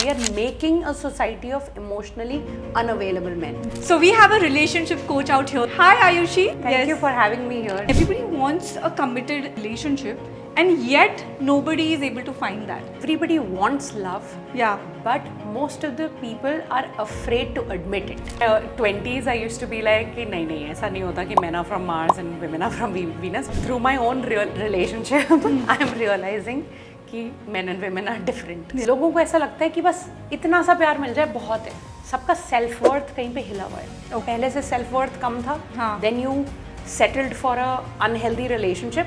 we are making a society of emotionally unavailable men. So we have a relationship coach out here. Hi Ayushi. Thank you for having me here. Everybody wants a committed relationship and yet nobody is able to find that. Everybody wants love. Yeah. But most of the people are afraid to admit it. 20s I used to be like कि नहीं ऐसा नहीं होता कि men are from Mars and women are from Venus. Through my own real relationship, I am realizing कि men and women are different. लोगों को ऐसा लगता है कि बस इतना सा प्यार मिल जाए बहुत है. सबका सेल्फ वर्थ कहीं पे हिला हुआ है. पहले से सेल्फ वर्थ कम था. Then you settled for a unhealthy relationship.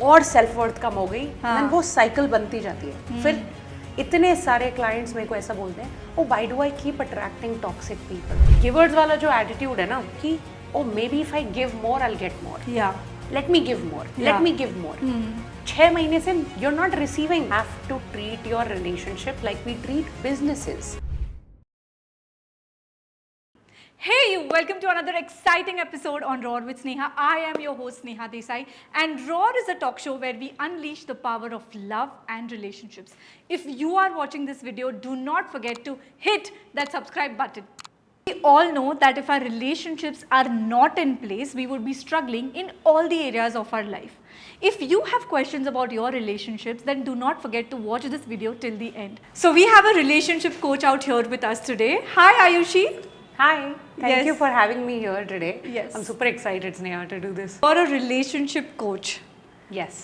और सेल्फ वर्थ कम हो गई. Then वो साइकिल बनती जाती है. फिर इतने सारे क्लाइंट्स मेरे को ऐसा बोलते हैं oh why do I keep attracting toxic people. Givers वाला जो एटीट्यूड है ना कि oh maybe if I give more I will get more. Let me give more, let me give more. 6 महीने से you are not receiving. Have to treat your relationship like we treat businesses. Hey you, welcome to another exciting episode on Roar with Sneha. I am your host Sneha Desai and Roar is a talk show where we unleash the power of love and relationships. If you are watching this video, do not forget to hit that subscribe button. We all know that if our relationships are not in place, we would be struggling in all the areas of our life. If you have questions about your relationships, then do not forget to watch this video till the end. So we have a relationship coach out here with us today. Hi Ayushi. Hi, thank you for having me here today. Yes. I'm super excited, Sneha, to do this. You're a relationship coach. Yes.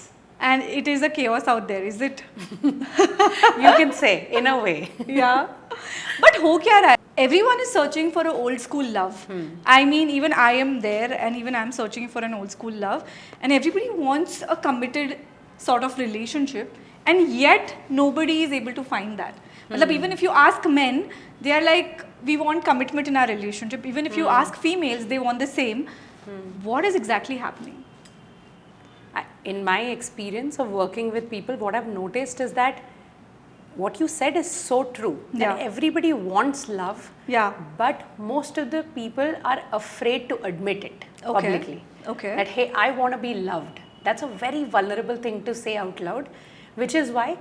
And it is a chaos out there, is it? You can say, in a way. Yeah. But ho kya raha hai? Everyone is searching for an old school love. I mean, even I am there and even I'm searching for an old school love. And everybody wants a committed sort of relationship. And yet, nobody is able to find that. Matlab, even if you ask men, they are like, we want commitment in our relationship. Even if you ask females, they want the same. What is exactly happening? In my experience of working with people, what I've noticed is that what you said is so true. That everybody wants love. Yeah. But most of the people are afraid to admit it publicly. Okay. That, hey, I want to be loved. That's a very vulnerable thing to say out loud. Which is why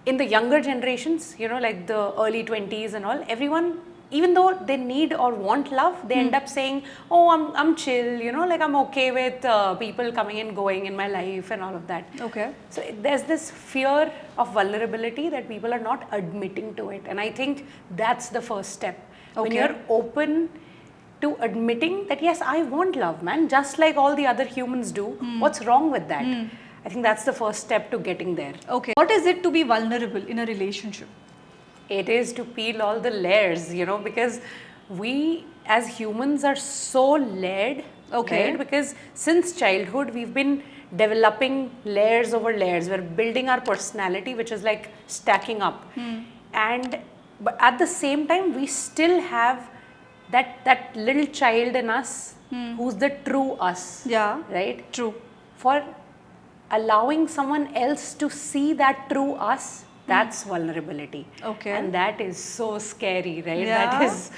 in the younger generations, you know, like the early 20s and all, everyone, even though they need or want love, they end up saying, oh, I'm chill, you know, like I'm okay with people coming and going in my life and all of that. Okay. So there's this fear of vulnerability that people are not admitting to it. And I think that's the first step. When you're open to admitting that, yes, I want love, man, just like all the other humans do. What's wrong with that? I think that's the first step to getting there. Okay. What is it to be vulnerable in a relationship? It is to peel all the layers, you know, because we as humans are so layered. Right? Because since childhood, we've been developing layers over layers. We're building our personality, which is like stacking up. But at the same time, we still have that little child in us who's the true us. Yeah. Right? True. For allowing someone else to see that true us, that's vulnerability. Okay. And that is so scary, right? Yeah. That is,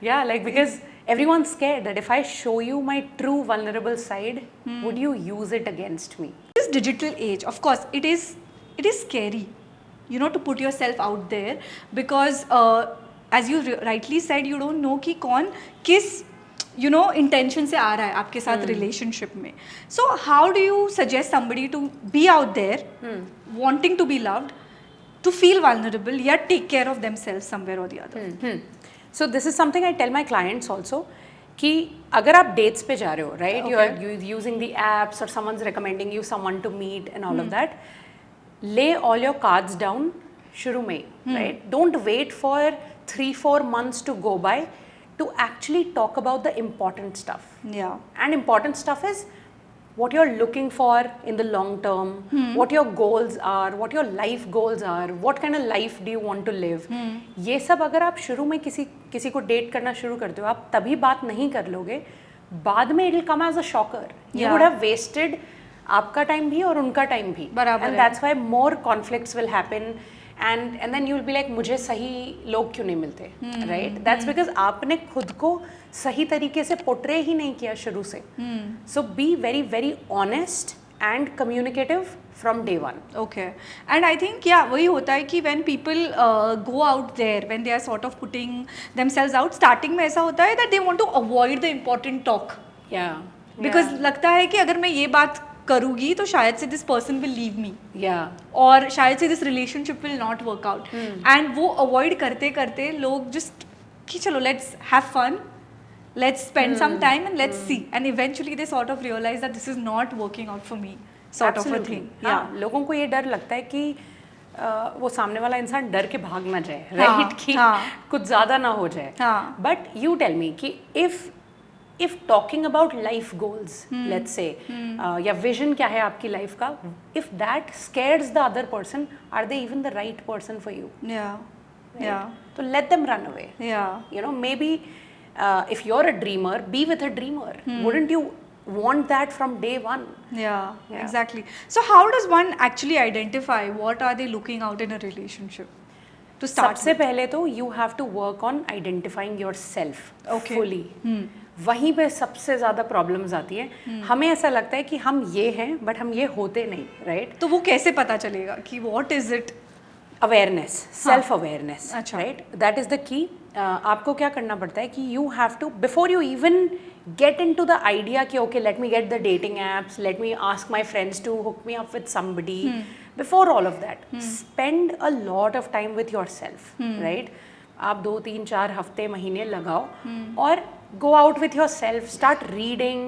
like, because everyone's scared that if I show you my true vulnerable side, would you use it against me? This digital age, of course, it is scary, you know, to put yourself out there because as you rightly said, you don't know कि कौन किस you know intention से आ रहा है आपके साथ relationship में. So how do you suggest somebody to be out there wanting to be loved, to feel vulnerable, yet take care of themselves somewhere or the other? So this is something I tell my clients also कि अगर आप dates पे जा रहे हो, right? You are using the apps or someone's recommending you someone to meet and all of that. Lay all your cards down शुरू में, right? Don't wait for 3-4 months to go by to actually talk about the important stuff. Yeah. And important stuff is what you're looking for in the long term, what your goals are, what your life goals are, what kind of life do you want to live. ये सब अगर आप शुरू में किसी को date करना शुरू करते हो, आप तभी बात नहीं कर लोगे, बाद में it will come as a shocker. You would have wasted आपका टाइम भी और उनका टाइम भी. बराबर. And that's why more conflicts will happen. And then you'll be like, मुझे सही लोग क्यों नहीं मिलते, right? That's because आपने खुद को सही तरीके से पोर्ट्रे ही नहीं किया शुरू से. So be very, very honest and communicative from day one. Okay. And I think, yeah, वही होता है कि when people go out there, when they are sort of putting themselves out, starting में ऐसा होता है that they want to avoid the important talk. Yeah. Because लगता है कि अगर मैं ये बात करूँगी तो शायद से this person will leave me. Yeah. और शायद से this relationship will not work out. And वो avoid करते करते लोग just कि चलो let's have fun. Let's spend some time and let's see. And eventually they sort of realize that this is not working out for me. Sort of a thing. हाँ, लोगों को ये डर लगता है कि वो सामने वाला इंसान डर के भाग ना जाए, राइट? कि कुछ ज़्यादा ना हो जाए. बट यू टेल मी कि if talking about life goals, let's say, या vision क्या है आपकी life का, if that scares the other person, are they even the right person for you? Yeah. Right? Yeah. So let them run away. Yeah. You know, maybe if you're a dreamer, be with a dreamer. Wouldn't you want that from day one? Yeah, Yeah. exactly. So how does one actually identify what are they looking out in a relationship? To start सबसे with. पहले तो you have to work on identifying yourself Okay. fully. वहीं पे सबसे ज़्यादा problems आती है. हमें ऐसा लगता है कि हम ये हैं बट हम ये होते नहीं, राइट? तो वो कैसे पता चलेगा कि what is it? Awareness, self awareness, अच्छा. Right? That is the key. आपको क्या करना पड़ता है कि you have to, before you even get into the idea कि okay let me get the dating apps, let me ask my friends to hook me up with somebody, before all of that spend a lot of time with your self, right? आप 2, 3, 4 हफ्ते महीने लगाओ और go out with yourself, start reading,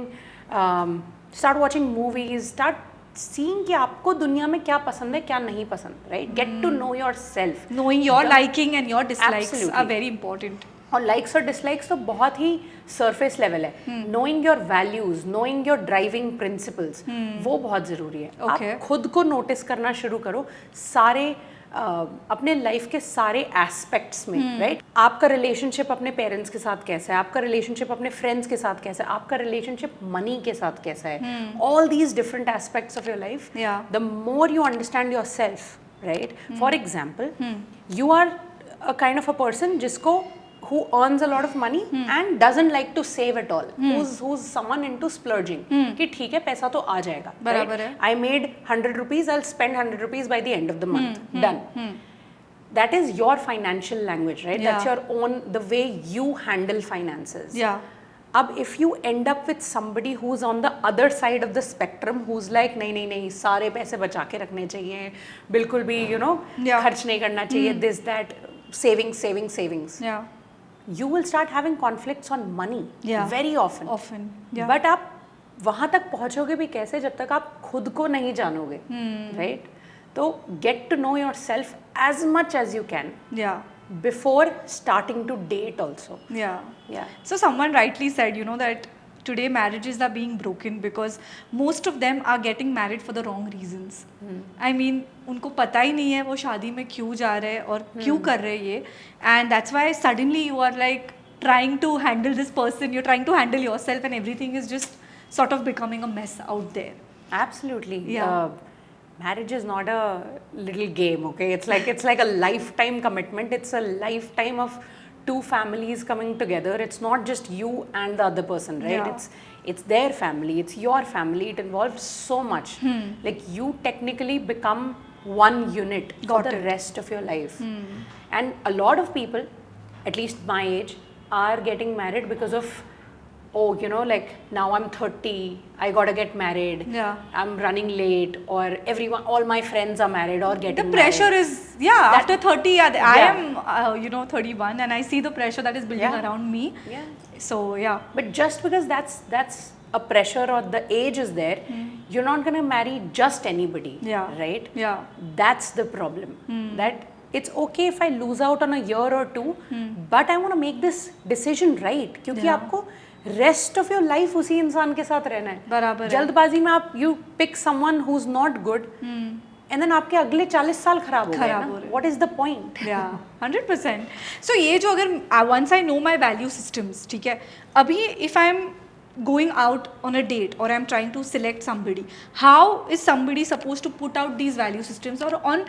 start watching movies, start seeing कि आपको दुनिया में क्या पसंद है क्या नहीं पसंद, right? Get to know yourself. Knowing your liking and your dislikes Absolutely. are very important. और likes और dislikes तो बहुत ही surface level है. Knowing your values, knowing your driving principles, वो बहुत ज़रूरी है. Okay. आप खुद को notice करना शुरू करो सारे अपने लाइफ के सारे एस्पेक्ट्स में, राइट? आपका रिलेशनशिप अपने पेरेंट्स के साथ कैसा है, आपका रिलेशनशिप अपने फ्रेंड्स के साथ कैसा है, आपका रिलेशनशिप मनी के साथ कैसा है, all these different aspects of your life. The more you understand योर self, right? For example, you are a kind of a person जिसको who earns a lot of money and doesn't like to save at all, who's someone into splurging, कि ठीक है पैसा तो आ जाएगा, बराबर है. I made 100 rupees, I'll spend 100 rupees by the end of the month, done. That is your financial language, right? That's Yeah. your own, the way you handle finances. Yeah. अब if you end up with somebody who's on the other side of the spectrum, who's like नहीं नहीं नहीं सारे पैसे बचा के रखने चाहिए, बिल्कुल भी you know Yeah. खर्च नहीं करना चाहिए, this that, savings. Yeah. You will start having conflicts on money. Yeah. Very often. Often. Yeah. But आप वहाँ तक पहुँचोगे भी कैसे जब तक आप खुद को नहीं जानोगे, right? तो get to know yourself as much as you can Yeah. before starting to date also. Yeah. Yeah. So someone rightly said, you know, that today marriages are being broken because most of them are getting married for the wrong reasons. I mean, उनको पता ही नहीं है वो शादी में क्यों जा रहे हैं और क्यों कर रहे हैं ये, and that's why suddenly you are like trying to handle this person, you're trying to handle yourself, and everything is just sort of becoming a mess out there. Absolutely. Yeah. Marriage is not a little game, okay? It's like a lifetime commitment. It's a lifetime of two families coming together. It's not just you and the other person, right? Yeah. It's their family, it's your family. It involves so much. Like you technically become one unit for Got the it. rest of your life. And a lot of people, at least my age, are getting married because of, oh, you know, like now I'm 30, I gotta get married. Yeah. I'm running late, or everyone, all my friends are married or getting The pressure married. is, yeah, after 30, I Yeah. am, you know, 31, and I see the pressure that is building Yeah. around me. Yeah. So, yeah. But just because that's a pressure or the age is there, you're not gonna marry just anybody, Yeah. right? Yeah. That's the problem. That it's okay if I lose out on a year or two, but I want to make this decision right, क्योंकि Yeah. आपको rest of your life उसी इंसान के साथ रहना है. बराबर है. जल्दबाजी में आप you pick someone who's not good, and then आपके अगले 40 साल खराब हो गए खराब हो ना. रहे. What is the point? Yeah, 100%. So ये जो अगर once I know my value systems, ठीक है, अभी if I'm going out on a date or I'm trying to select somebody, how is somebody supposed to put out these value systems, और on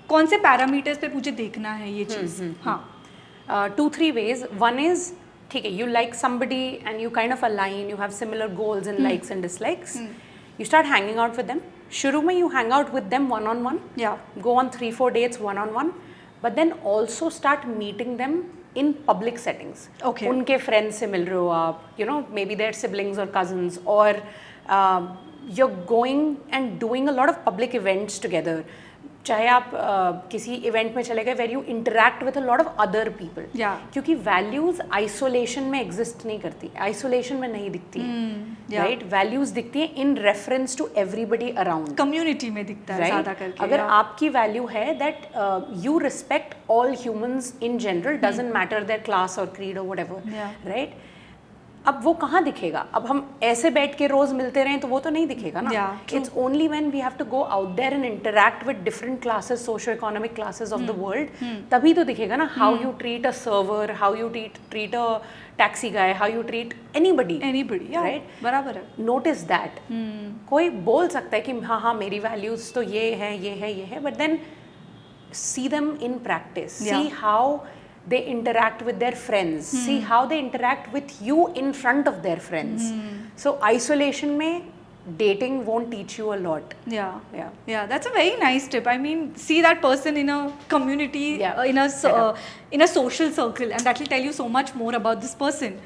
कौन से parameters पे मुझे देखना है ये चीज़? हाँ. 2-3 ways. One is, ठीक है, you like somebody and you kind of align, you have similar goals and likes and dislikes. You start hanging out with them. शुरू में you hang out with them one-on-one. Yeah. Go on 3-4 dates one-on-one. But then also start meeting them in public settings. Okay. उनके friends से मिल रहे हो आप, you know, maybe their siblings or cousins, or you're going and doing a lot of public events together. चाहे आप किसी event में चले गए where you interact with a lot of other people, क्योंकि वैल्यूज आइसोलेशन में एग्जिस्ट नहीं करती, आइसोलेशन में नहीं दिखती राइट, वैल्यूज दिखती है in reference to everybody around, community में दिखता है ज़्यादा करके। अगर आपकी वैल्यू है that you respect all humans in general, doesn't matter their class और क्रीड और व्हाटएवर, राइट, अब वो कहाँ दिखेगा? अब हम ऐसे बैठ के रोज मिलते रहें तो वो तो नहीं दिखेगा ना। It's only when we have to go out there and interact with different classes, socio economic classes of the world, तभी तो दिखेगा ना। How you treat a server, how you treat a taxi guy, how you treat anybody, right, बराबर है। Notice that. कोई बोल सकता है कि हाँ हाँ मेरी वैल्यूज तो ये है ये है ये है, but then see them in practice, see how they interact with their friends, see how they interact with you in front of their friends. So isolation mein dating won't teach you a lot. Yeah, that's a very nice tip. I mean, see that person in a community, in a social circle, and that will tell you so much more about this person.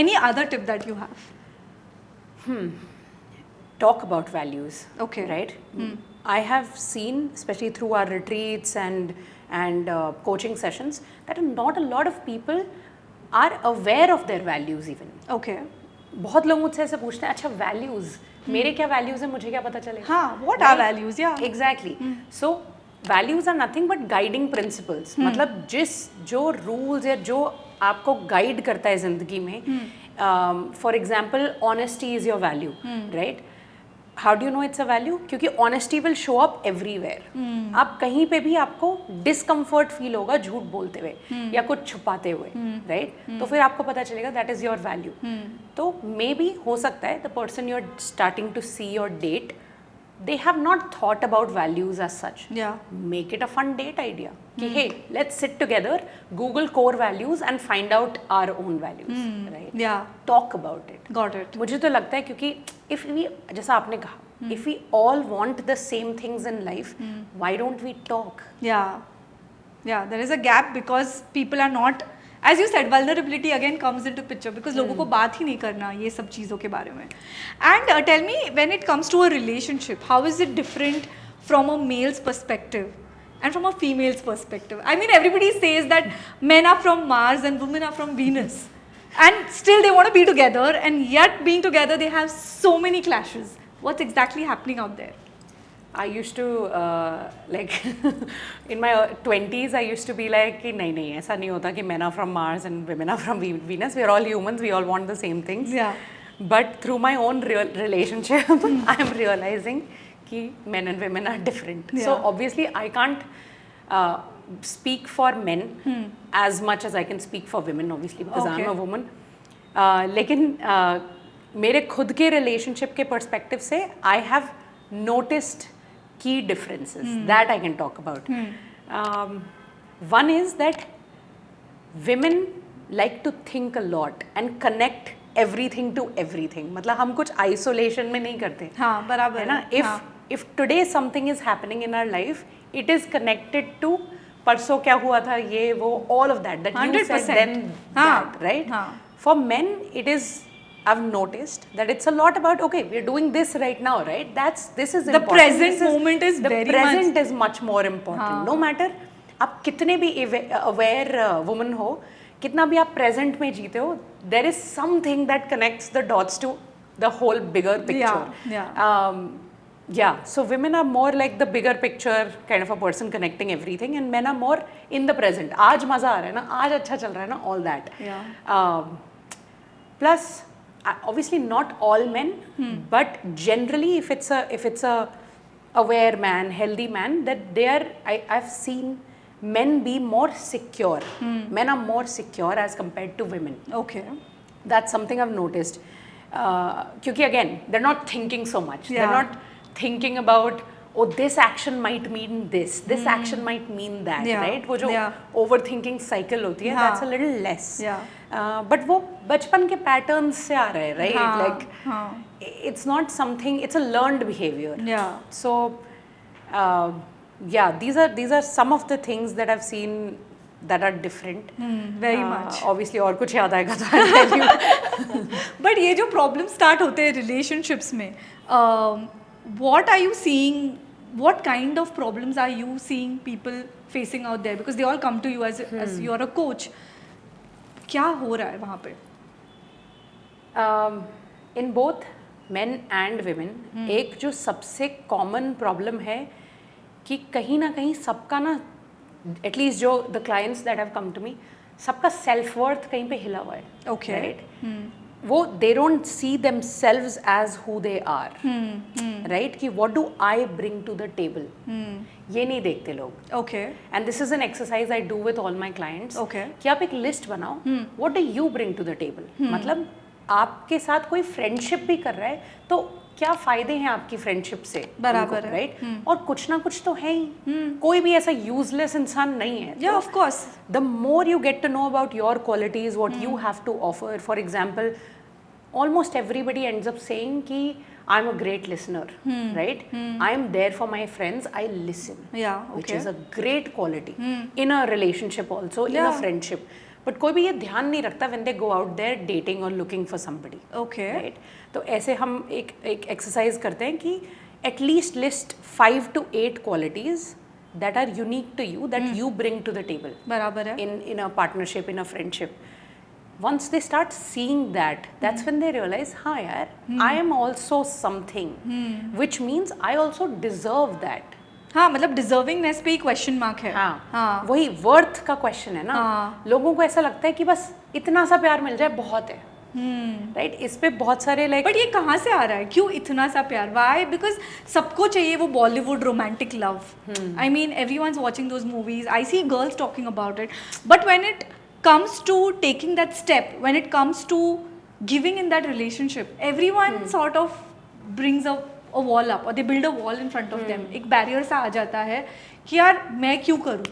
Any other tip that you have? Talk about values. Okay. Right. I have seen, especially through our retreats and coaching sessions, that not a lot of people are aware of their values even. Okay. बहुत लोग मुझसे ऐसे पूछते हैं, अच्छा values, मेरे क्या values हैं, मुझे क्या पता चलेगा? हाँ, what are values? Yeah. Exactly. So values are nothing but guiding principles. मतलब जो rules या जो आपको guide करता है जिंदगी में, for example, honesty is your value, right? How do you know it's a value? क्योंकि honesty will show up everywhere. आप कहीं पे भी आपको discomfort feel होगा झूठ बोलते हुए या कुछ छुपाते हुए, right? तो फिर आपको पता चलेगा that is your value. तो maybe हो सकता है the person you're starting to see or date, they have not thought about values as such. Yeah. Make it a fun date idea. कि hey, let's sit together, Google core values and find out our own values, right? Yeah. Talk about it. Got it. मुझे तो लगता है क्योंकि if we, जैसा आपने कहा, if we all want the same things in life, why don't we talk? Yeah, there is a gap because people are not, as you said, vulnerability again comes into picture because लोगों को बात ही नहीं करना ये सब चीज़ों के बारे में. And tell me, when it comes to a relationship, how is it different from a male's perspective and from a female's perspective? I mean, everybody says that men are from Mars and women are from Venus, and still they want to be together, and yet being together they have so many clashes. What's exactly happening out there? I used to like in my 20s I used to be like कि नहीं ऐसा नहीं होता कि men are from Mars and women are from Venus. We are all humans. We all want the same things. Yeah. But through my own real relationship, I am realizing कि men and women are different. Yeah. So obviously I can't speak for men as much as I can speak for women, obviously, because I'm a woman. लेकिन मेरे खुद के relationship के perspective से I have noticed key differences that I can talk about. One is that women like to think a lot and connect everything to everything. मतलब हम कुछ isolation में नहीं करते. हाँ, बराबर है ना? If today something is happening in our life, it is connected to परसों क्या हुआ था ये वो, all of that you said then that, right? For men it is, I've noticed that it's a lot about, okay, we're doing this right now, right? This is important. The present moment is very much. The present is much more important. No matter आप कितने भी aware woman हो, कितना भी आप present में जीते हो, there is something that connects the dots to the whole bigger picture. Yeah. So women are more like the bigger picture kind of a person connecting everything, and men are more in the present. आज मजा आ रहा है ना, आज अच्छा चल रहा है ना, all that. Yeah. Plus, obviously not all men, but generally if it's a aware man, healthy man, that I've seen men be more secure. Men are more secure as compared to women. Okay. That's something I've noticed. Because again, they're not thinking so much. Yeah. They're not thinking about oh this action might mean this action might mean that, Yeah, right? वो जो yeah. overthinking cycle होती है, हाँ. that's a little less. Yeah. But वो बचपन के patterns से आ रहे हैं, right? हाँ, Like हाँ. it's not something, it's a learned behavior. Yeah. So yeah, these are some of the things that I've seen that are different. Very much. Obviously और कुछ याद आएगा तो I'll tell you. बट ये जो problem start होते हैं relationships में, what are you seeing, what kind of problems are you seeing people facing out there, because they all come to you as you are a coach. क्या हो रहा है वहाँ पे? In both men and women, एक जो सबसे common problem है कि कहीं ना कहीं सबका ना, एटलीस्ट जो the clients that have come to me, सबका सेल्फ वर्थ कहीं पे हिला हुआ है. Okay. राइट? वो they don't see themselves as who they are, right? कि what do I bring to the table, ये नहीं देखते लोग. Okay. And this is an exercise I do with all my clients. Okay. कि आप एक list बनाओ, what do you bring to the table. मतलब आपके साथ कोई फ्रेंडशिप भी कर रहा है तो क्या फायदे हैं आपकी फ्रेंडशिप से, बराबर है. राइट? और कुछ ना कुछ तो है ही. कोई भी ऐसा यूजलेस इंसान नहीं है. या of course. The more you get to know about your qualities, what you have to offer. For example, almost everybody ends up saying ki I'm a great listener, right? I'm there for my friends. I listen, Yeah, which okay. is a great quality in a relationship also, in a Yeah. friendship. But कोई भी ये ध्यान नहीं रखता when they go out there dating or looking for somebody. Okay. Right? तो ऐसे हम एक एक्सरसाइज करते हैं कि at least list 5 to 8 qualities that are unique to you that you bring to the table बराबर है. in a partnership, in a friendship. Once they start seeing that, that's when they realize, हाँ यार, I am also something, which means I also deserve that. हाँ, मतलब डिजर्विंगनेस पे ही question mark है. हाँ, वही वर्थ का क्वेश्चन है ना. हाँ. लोगों को ऐसा लगता है कि बस इतना सा प्यार मिल जाए बहुत है, राइट? इस पे बहुत सारे लाइक, बट ये कहाँ से आ रहा है? क्यों इतना सा प्यार? वाई? बिकॉज सबको चाहिए वो Bollywood romantic love. I mean everyone's watching those movies. I see girls talking about it. But when it comes to taking that step, when it comes to giving in that relationship, everyone sort of brings a wall up, or they build a wall in front of them. एक barrier सा आ जाता है कि यार मैं क्यों करूँ?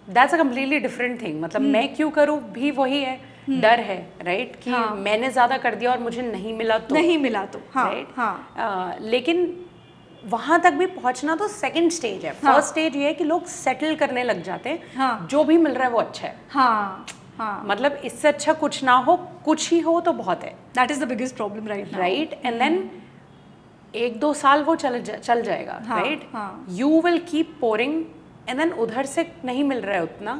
That's a completely different thing. मतलब मैं क्यों करूँ भी वही है, डर है, राइट? कि हाँ. मैंने ज्यादा कर दिया और मुझे नहीं मिला तो, नहीं मिला तो. हाँ, राइट? हाँ. लेकिन वहां तक भी पहुंचना तो सेकंड स्टेज है. हाँ. फर्स्ट स्टेज ये है कि लोग सेटल करने लग जाते हैं. हाँ. जो भी मिल रहा है वो अच्छा है. हाँ, हाँ. मतलब इससे अच्छा कुछ ना हो, कुछ ही हो तो बहुत है, That is the biggest problem right now. Right? And then 1-2 साल वो चल जाएगा, हाँ, राइट? हाँ. You will keep pouring and then उधर से नहीं मिल रहा है उतना,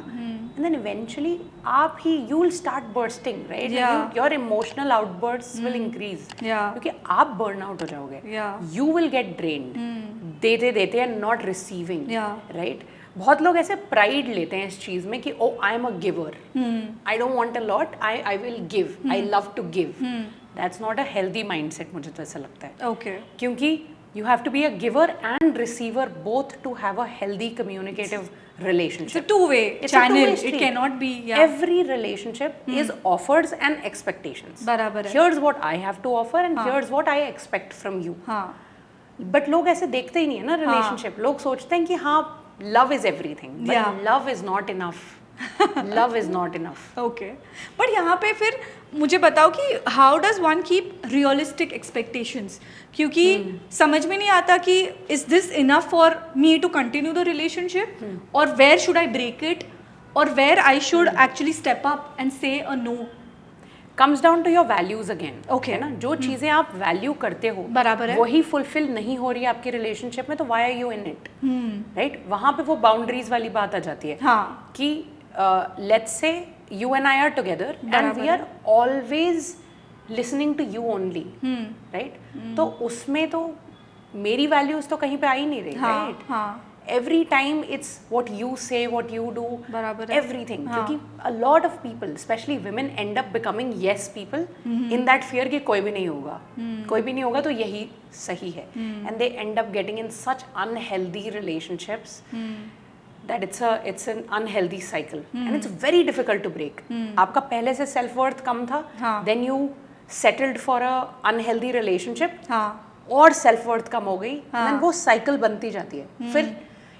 एंड देन इवेंचुअली आप ही you will start bursting, right? Yeah. Your emotional outbursts will increase, Yeah. क्योंकि आप बर्न आउट हो जाओगे. Yeah. You will get drained देते देते and not receiving, Yeah. Right? बहुत लोग ऐसे प्राइड लेते हैं इस चीज में कि oh I am a giver, I don't want a lot, I will give, I love to give. That's not a healthy mindset, मुझे तो ऐसा लगता है. Okay. क्योंकि you have to be a giver and receiver both to have a healthy communicative It's a relationship. two-way It's a channel. two-way It street. cannot be. Yeah. Every relationship is offers and expectations. बराबर है. Here's what I have to offer and हाँ. here's what I expect from you. हाँ. But लोग ऐसे देखते ही नहीं है ना relationship. लोग सोचते हैं कि हाँ love is everything, but Yeah. love is not enough. Love is not enough. Okay. But यहाँ पे फिर मुझे बताओ कि how does one keep realistic expectations, क्योंकि समझ में नहीं आता कि is this enough for me to continue the relationship, और where should I break it, और where I should actually step up and say a no. Comes down to your values again. Okay. है ना? जो चीजें आप value करते हो बराबर है. वही फुलफिल नहीं हो रही है आपकी रिलेशनशिप में, तो why are you in it? Right? वहां पे वो बाउंड्रीज वाली बात आ जाती है. हाँ. कि let's say you and I are together and बराबर we are always listening to you only, right? तो उसमें तो मेरी वैल्यूज तो कहीं पे आ ही नहीं रही, हाँ. राइट? हाँ. Every time it's what you say, what you do, बराबर है. everything. हाँ. क्योंकि a lot of people, especially women, end up becoming yes people in that fear कि कोई भी नहीं होगा, कोई भी नहीं होगा तो यही सही है, and they end up getting in such unhealthy relationships that it's an unhealthy cycle, and it's very difficult to break. आपका पहले से self worth कम था, हाँ. then you settled for a unhealthy relationship, हाँ. और सेल्फ वर्थ कम हो गई, हाँ. then वो साइकिल बनती जाती है। फिर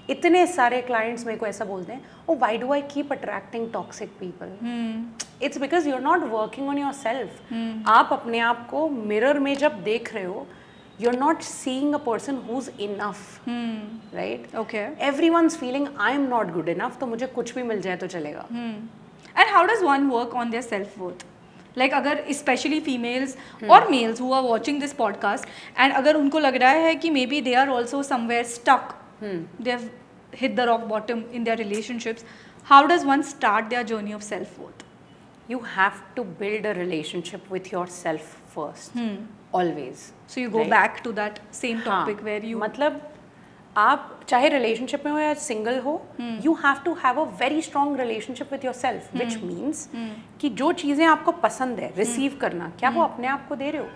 इतने सारे क्लाइंट्स मेरे को ऐसा बोलते हैं, oh why do I keep attracting toxic people? It's because you are not working on yourself. आप अपने आप को मिरर में जब देख रहे हो, you are not seeing a person who is enough, right? Okay. Everyone's feeling I am not good enough, तो मुझे कुछ भी मिल जाए तो चलेगा। And how does one work on their self-worth? Like अगर especially females or males who are watching this podcast and अगर उनको लग रहा है कि maybe they are also somewhere stuck, they have hit the rock bottom in their relationships, how does one start their journey of self-worth? You have to build a relationship with yourself first, always. So you go right? back to that same topic हाँ, where you मतलब आप चाहे relationship में हो या single हो, you have to have a very strong relationship with your self, which means कि जो चीज़ें आपको पसंद है रिसीव करना, क्या वो अपने आप को दे रहे हो?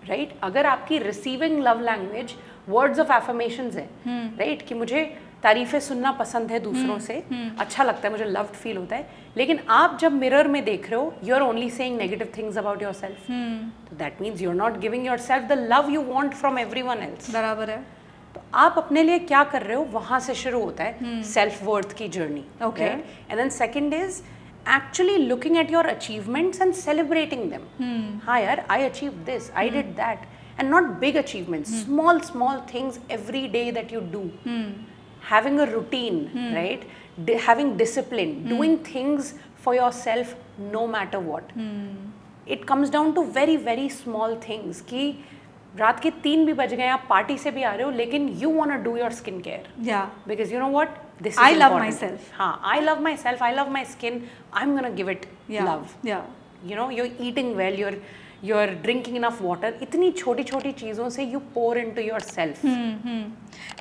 राइट? अगर आपकी receiving love language words of affirmations है, राइट, कि मुझे तारीफें सुनना पसंद है दूसरों से, अच्छा लगता है, मुझे लव्ड फील होता है, लेकिन आप जब मिरर में देख रहे हो, you are only saying negative things about yourself, तो that means you are not giving yourself the love you want from everyone else. बराबर है। तो आप अपने लिए क्या कर रहे हो, वहां से शुरू होता है सेल्फ वर्थ की जर्नी। Okay. And then second is actually looking at your achievements and celebrating them. हाँ यार, I achieve this, I did that, and not big achievements, small small things every day that you do, having a routine, right? Having discipline, doing things for yourself no matter what. It comes down to very very small things कि रात के 3 भी बज गए, आप party से भी आ रहे हो, लेकिन you want to do your skin care. Yeah. Because you know what? This is I love important. myself. हाँ, I love myself, I love my skin, I'm gonna give it Yeah. love. Yeah. You know, you're eating well, you're drinking enough water. इतनी छोटी छोटी चीज़ों से you pour into yourself.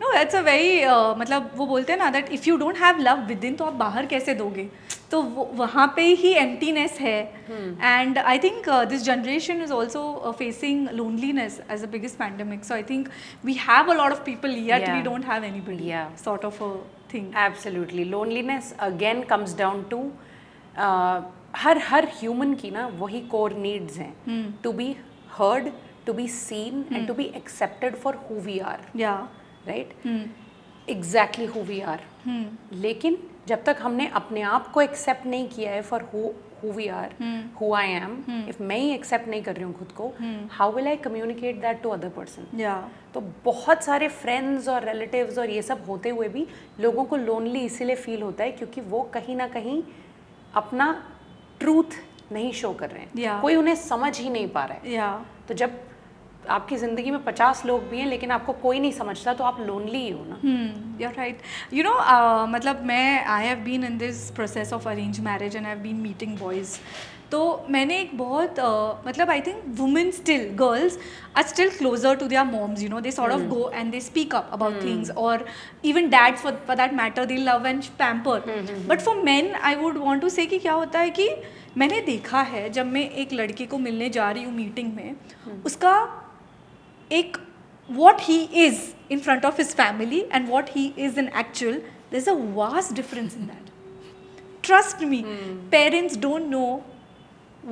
No, that's a very मतलब वो बोलते हैं ना that if you don't have love within तो आप बाहर कैसे दोगे? तो वहाँ पे ही emptiness है. And I think this generation is also facing loneliness as the biggest pandemic. So I think we have a lot of people yet Yeah. we don't have anybody. Yeah. Sort of a thing. Absolutely. Loneliness again comes down to हर human की ना वही core needs हैं, to be heard, to be seen and to be accepted for who we are, Yeah. Right? Exactly who we are. लेकिन जब तक हमने अपने आप को एक्सेप्ट नहीं किया है for who we are, who I am, if मैं ही एक्सेप्ट नहीं कर रही हूँ खुद को, how will I communicate that to other person? Yeah. तो बहुत सारे फ्रेंड्स और रिलेटिव्स और ये सब होते हुए भी लोगों को लोनली इसीलिए फील होता है क्योंकि वो कहीं ना कहीं अपना ट्रूथ नहीं शो कर रहे हैं। Yeah. कोई उन्हें समझ ही नहीं पा रहा है। Yeah. तो जब आपकी ज़िंदगी में 50 लोग भी हैं लेकिन आपको कोई नहीं समझता, तो आप लोनली ही हो ना। You're right. You know, मतलब मैं I have been in this process of arranged marriage and I've been meeting boys. तो मैंने एक बहुत मतलब I think women still, girls are still closer to their moms, you know, they sort of go and they speak up about things, or even dads for that matter, they love and pamper. But for men, I would want to say कि क्या होता है कि मैंने देखा है जब मैं एक लड़के को मिलने जा रही हूँ मीटिंग में, उसका एक what he is in front of his family and what he is in actual, there's a vast difference in that. Trust me, parents don't know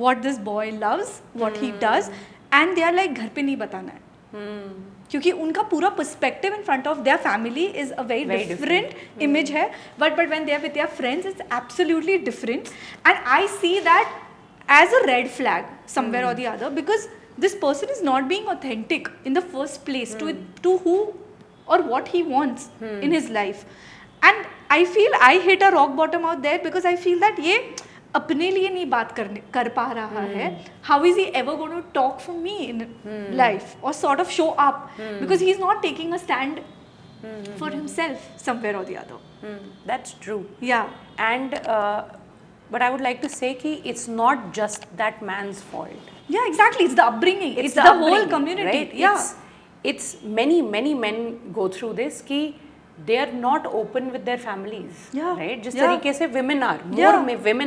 what this boy loves, what he does, and they are like घर पे नहीं बताना है, क्योंकि उनका पूरा perspective in front of their family is a very different image है, but when they are with their friends it's absolutely different, and I see that as a red flag somewhere or the other, because this person is not being authentic in the first place to who or what he wants in his life, and I feel I hit a rock bottom out there because I feel that ये अपने लिए नहीं बात कर पा रहा है, how is he ever going to talk for me in life or sort of show up, because he's not taking a stand for himself somewhere or the other. That's true. Yeah. And but I would like to say कि it's not just that man's fault. Yeah, exactly. It's the upbringing. It's the whole upbringing, community. right? Yeah. It's many men go through this कि they are not open with their families. Yeah. Right? जिस Yeah. तरीके से women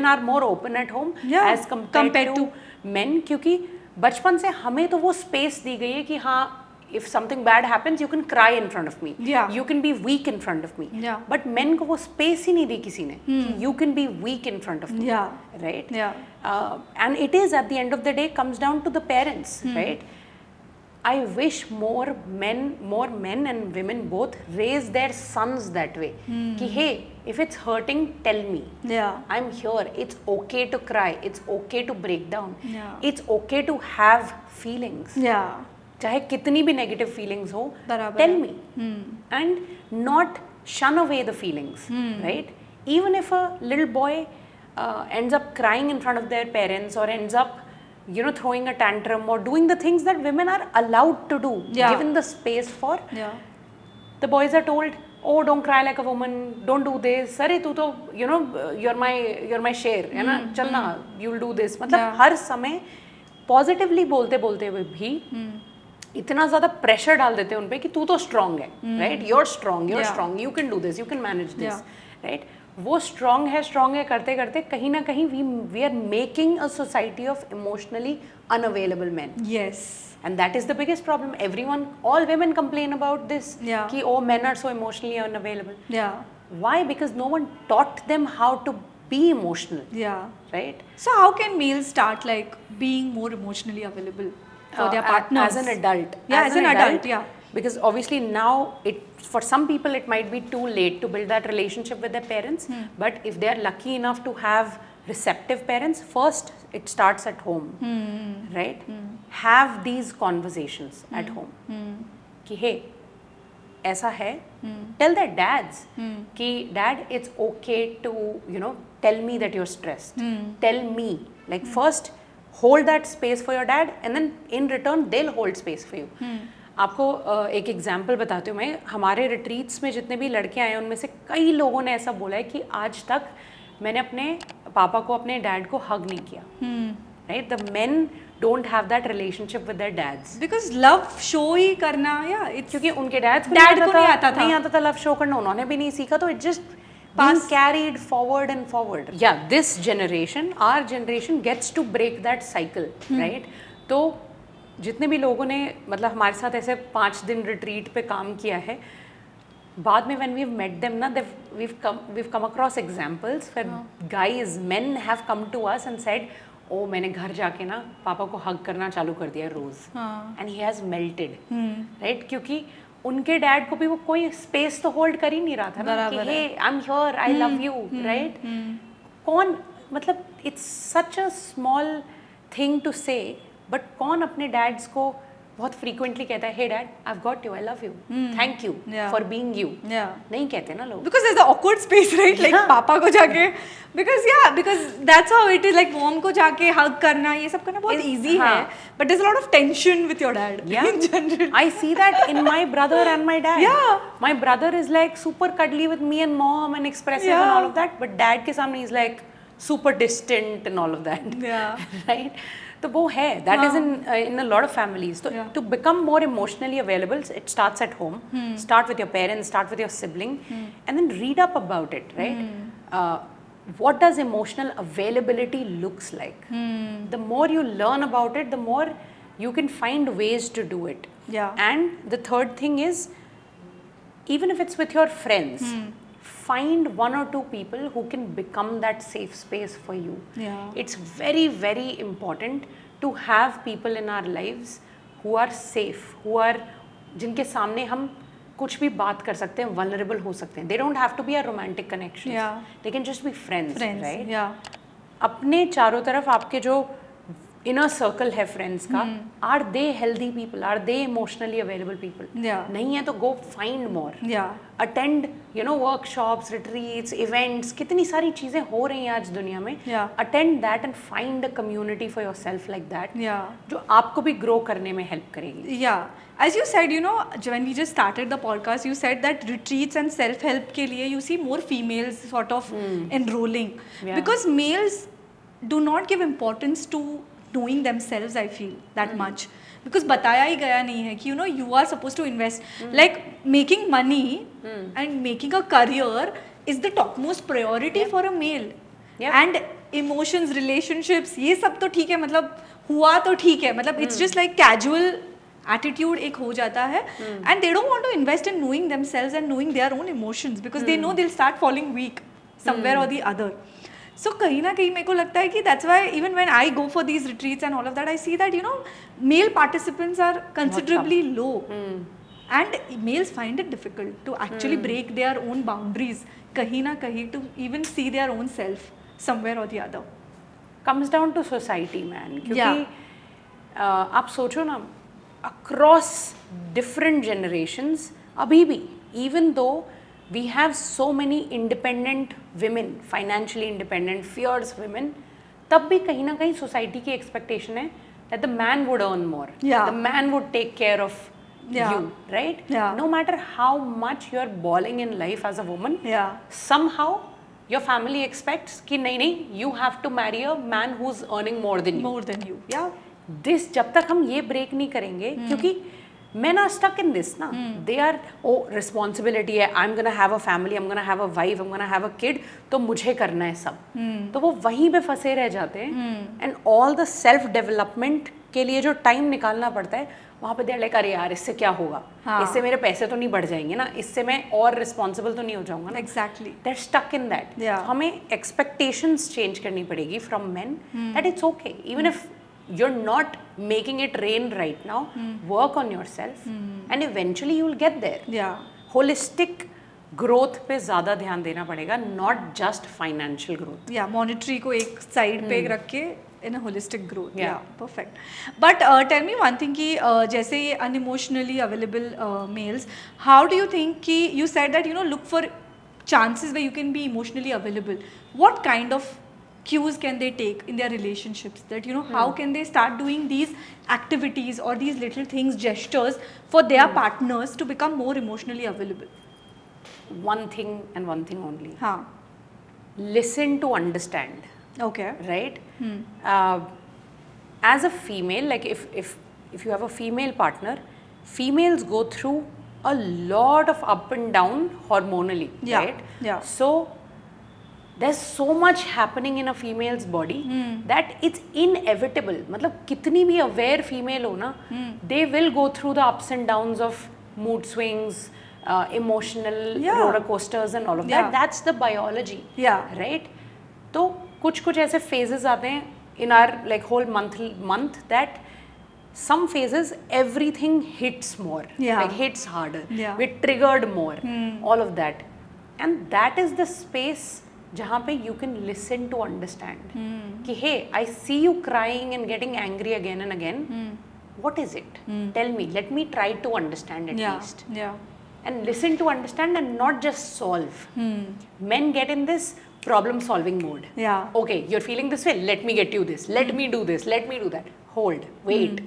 are more open at home Yeah. as compared to men, क्योंकि बचपन से हमें तो वो space दी गई है कि हाँ, if something bad happens you can cry in front of me. Yeah. You can be weak in front of me. Yeah. But men को वो space ही नहीं दी किसी ने कि you can be weak in front of me. Yeah. Right? Yeah. And it is at the end of the day comes down to the parents, right? I wish more men and women both raise their sons that way. Ki hey, if it's hurting, tell me. Yeah. I'm here. It's okay to cry. It's okay to break down. Yeah. It's okay to have feelings. Yeah. चाहे कितनी भी negative feelings हो, बराबर tell है. Me and not शन away the feelings, right? Even if a little boy ends up crying in front of their parents or ends up throwing a tantrum or doing the things that women are allowed to do, Yeah. given the space for, Yeah. the boys are told, oh, don't cry like a woman, don't do this, अरे तू तो you're my शेर है ना, चलना, you'll do this. मतलब Yeah. हर समय positively बोलते बोलते हुए भी इतना ज्यादा प्रेशर डाल देते हैं उन पे कि तू तो स्ट्रांग है, right? you're strong, Yeah. You can do this, you can manage this, Yeah. Right? वो स्ट्रांग है करते करते कहीं ना कहीं we are making a society of emotionally unavailable man. Yes. And that is the biggest problem. All women complain about this. Yeah. Ki, oh, men are so emotionally unavailable. Yeah. Why? Because no one taught them how to be emotional, Yeah. right? So how can males start like being more emotionally available for their partners? As an adult. Yeah, as an adult, yeah. Because obviously now, for some people, it might be too late to build that relationship with their parents. But if they are lucky enough to have receptive parents, first it starts at home, right? Have these conversations at home. Ki, hey, ऐसा है. Tell their dads कि dad, it's okay to tell me that you're stressed. Tell me, like first hold that space for your dad, and then in return they'll hold space for you. आपको एक example बताती हूँ मैं. हमारे retreats में जितने भी लड़के आए हैं उनमें से कई लोगों ने ऐसा बोला है कि आज तक मैंने अपने पापा को, अपने डैड को हग नहीं किया, right? The men don't have that relationship with their dads Because love show ही करना, yeah, it's क्योंकि उनके डैड को नहीं आता था लव शो करना, उन्होंने भी नहीं सीखा, तो it just being carried forward and forward. Yeah, this generation, our generation gets to break that cycle, right? तो जितने भी लोगों ने मतलब हमारे साथ ऐसे 5 दिन रिट्रीट पे काम किया है, बाद में when we've met them ना, we've come across examples where guys, men have come to us and said, oh, मैंने घर जाके ना पापा को हग करना चालू कर दिया रोज, and he has melted, right? क्योंकि उनके डैड को भी वो कोई स्पेस तो होल्ड कर ही नहीं रहा था ना कि hey, I'm here, I love you, right? कौन, मतलब it's such a small thing to say, but कौन अपने डैड्स को बहुत फ्रीक्वेंटली कहता है, hey dad, I've got you, I love you, thank you for being you. Yeah. नहीं कहते ना लोग. Because there's an awkward space, right? Like पापा को जाके, because that's how it is. Like mom को जाके hug करना, ये सब करना बहुत easy है, but there's a lot of tension with your dad. Yeah. In general. I see that in my brother and my dad. Yeah. My brother is like super cuddly with me and mom and expressive and all of that, but dad के सामने is like super distant and all of that. Yeah. Right? तो वो है, that is in a lot of families. So to become more emotionally available, it starts at home. Start with your parents, start with your sibling, and then read up about it, right? What does emotional availability looks like? The more you learn about it, the more you can find ways to do it. Yeah. And the third thing is, even if it's with your friends, find 1 or 2 people who can become that safe space for you. Yeah. It's very, very important to have people in our lives who are safe, जिनके सामने हम कुछ भी बात कर सकते हैं, vulnerable हो सकते हैं. They don't have to be a romantic connection. Yeah. They can just be friends, right? Yeah. अपने चारों तरफ आपके जो inner circle है friends का, are they healthy people? Are they emotionally available people? Yeah. नहीं है तो go find more. Yeah. Attend, workshops, retreats, events, कितनी सारी चीजें हो रही हैं आज दुनिया में. Yeah. Attend that and find a community for yourself like that. Yeah. जो आपको भी grow करने में help करेगी. Yeah. As you said, when we just started the podcast, you said that retreats and self-help के लिए you see more females sort of enrolling. Yeah. Because males do not give importance to knowing themselves, I feel, that much. Because बताया ही गया नहीं है कि you are supposed to invest. Like making money and making a career is the topmost priority for a male. Yep. And emotions, relationships, ये सब तो ठीक है, मतलब हुआ तो ठीक है, मतलब it's just like casual attitude एक हो जाता है, and they don't want to invest in knowing themselves and knowing their own emotions because they know they'll start falling weak somewhere or the other. So कहीं ना कहीं मेरे को लगता है कि that's why even when I go for these retreats and all of that, I see that male participants are considerably low, and males find it difficult to actually break their own boundaries कहीं ना कहीं to even see their own self somewhere or the other. Comes down to society, man. क्योंकि Yeah. आप सोचो ना, across different generations, अभी भी, even though we have so many independent women, financially independent, fierce women, तब भी कहीं ना कहीं society की expectation है that the man would earn more, Yeah. the man would take care of Yeah. you, right? Yeah. No matter how much you're balling in life as a woman, Yeah. somehow your family expects कि नहीं, you have to marry a man who's earning more than you. More than you. Yeah. This जब तक हम ये break नहीं करेंगे, क्योंकि men are stuck in this ना, they are responsibility है, I'm gonna have a family, I'm gonna have a wife, I'm gonna have a kid, तो मुझे करना है सब, तो वो वहीं पे फंसे रह जाते हैं, and all the self development के लिए जो टाइम निकालना पड़ता है, वहाँ पे they're like अरे यार इससे क्या होगा, इससे मेरे पैसे तो नहीं बढ़ जाएंगे ना, इससे मैं और रिस्पॉन्सिबल तो नहीं हो जाऊंगा ना. Exactly. They're stuck in that. Yeah. हमें expectations change करनी पड़ेगी from men that it's okay, even if you're not making it rain right now, work on yourself and eventually you will get there. Yeah. Holistic growth पे ज़्यादा ध्यान देना पड़ेगा, not just financial growth. Yeah, monetary को एक side पे रख के in a holistic growth. Yeah. Yeah, perfect. But tell me one thing कि जैसे ये unemotionally available males, how do you think कि you said that look for chances where you can be emotionally available. What kind of cues can they take in their relationships, that how can they start doing these activities or these little things, gestures for their partners to become more emotionally available? One thing and one thing only. हाँ. Listen to understand. Okay. Right? As a female, like if you have a female partner, females go through a lot of up and down hormonally, Yeah. right? Yeah. So there's so much happening in a female's body that it's inevitable. मतलब कितनी भी aware female हो ना, they will go through the ups and downs of mood swings, emotional Yeah. roller coasters and all of Yeah. that. That's the biology. Yeah. Right? तो कुछ ऐसे phases आते हैं in our like whole month that some phases everything hits more, Yeah. like hits harder, Yeah. we're triggered more, all of that, and that is the space जहाँ पे you can listen to understand कि hey, I see you crying and getting angry again and again, what is it? Tell me, let me try to understand at Yeah. least. Yeah. And listen to understand and not just solve. Men get in this problem solving mode. Yeah. Okay, you're feeling this way, let me get you this, let me do this, let me do that. Hold, wait,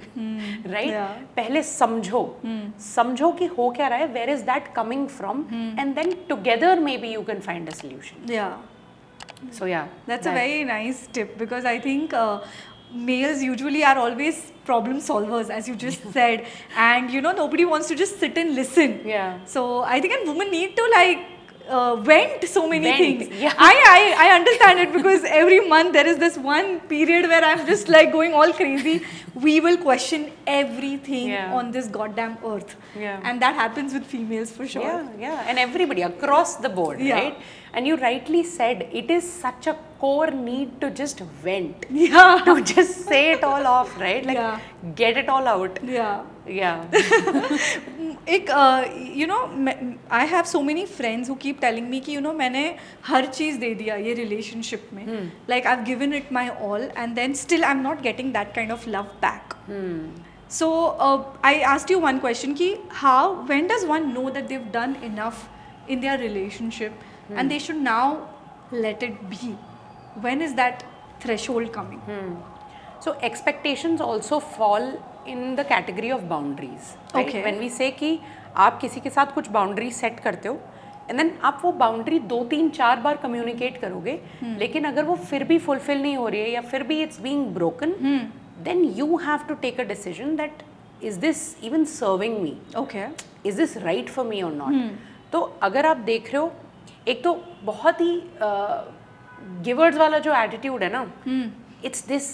right? Yeah. पहले समझो कि हो क्या रहा है, where is that coming from, and then together maybe you can find a solution. Yeah. So yeah, That's a very nice tip, because I think males usually are always problem solvers, as you just said, and nobody wants to just sit and listen. Yeah. So I think and women need to vent so many Vent, things. yeah. I understand it, because every month there is this one period where I'm just going all crazy. We will question everything Yeah. on this goddamn earth. Yeah. And that happens with females for sure. Yeah, and everybody across the board, Yeah. right? And you rightly said, it is such a core need to just vent, Yeah. to just say it all off, right? Like, Yeah. get it all out. Yeah. Yeah. I have so many friends who keep telling me कि मैंने हर चीज़ दे दिया ये relationship में, like I've given it my all and then still I'm not getting that kind of love back. So I asked you one question कि when does one know that they've done enough in their relationship and they should now let it be? When is that threshold coming? So expectations also fall in the category of boundaries. Right? Okay. When we say कि आप किसी के साथ कुछ boundary set करते हो, and then आप वो boundary 2-3-4 बार communicate करोगे, लेकिन अगर वो फिर भी fulfill नहीं हो रही है या फिर भी it's being broken, then you have to take a decision that is this even serving me? Okay. Is this right for me or not? तो अगर आप देख रहे हो, एक तो बहुत ही गिवर्स वाला जो एटीट्यूड है ना, it's this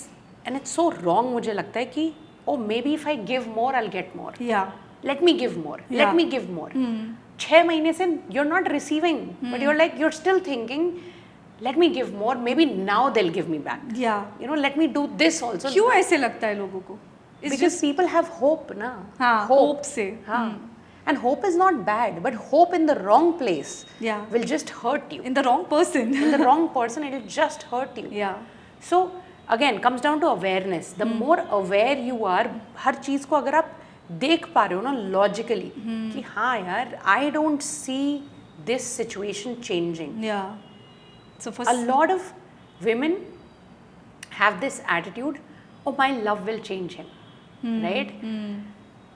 and it's so wrong. मुझे लगता है कि oh maybe if I give more I will get more, let me give more, let me give more. 6 महीने से you're not receiving, but you're like, you're still thinking, let me give more, maybe now they'll give me back. Yeah. You know, let me do this also. क्यों ऐसे लगता है लोगों को? It's Because just people have hope, na. हाँ, hope से. हाँ. And hope is not bad, but hope in the wrong place Yeah. will just hurt you. In the wrong person. In the wrong person, it will just hurt you. Yeah. So again, comes down to awareness. The more aware you are, हर चीज को अगर आप देख पा रहे हो ना logically कि हाँ यार, I don't see this situation changing. Yeah. So for A lot of women have this attitude, oh, my love will change him, right?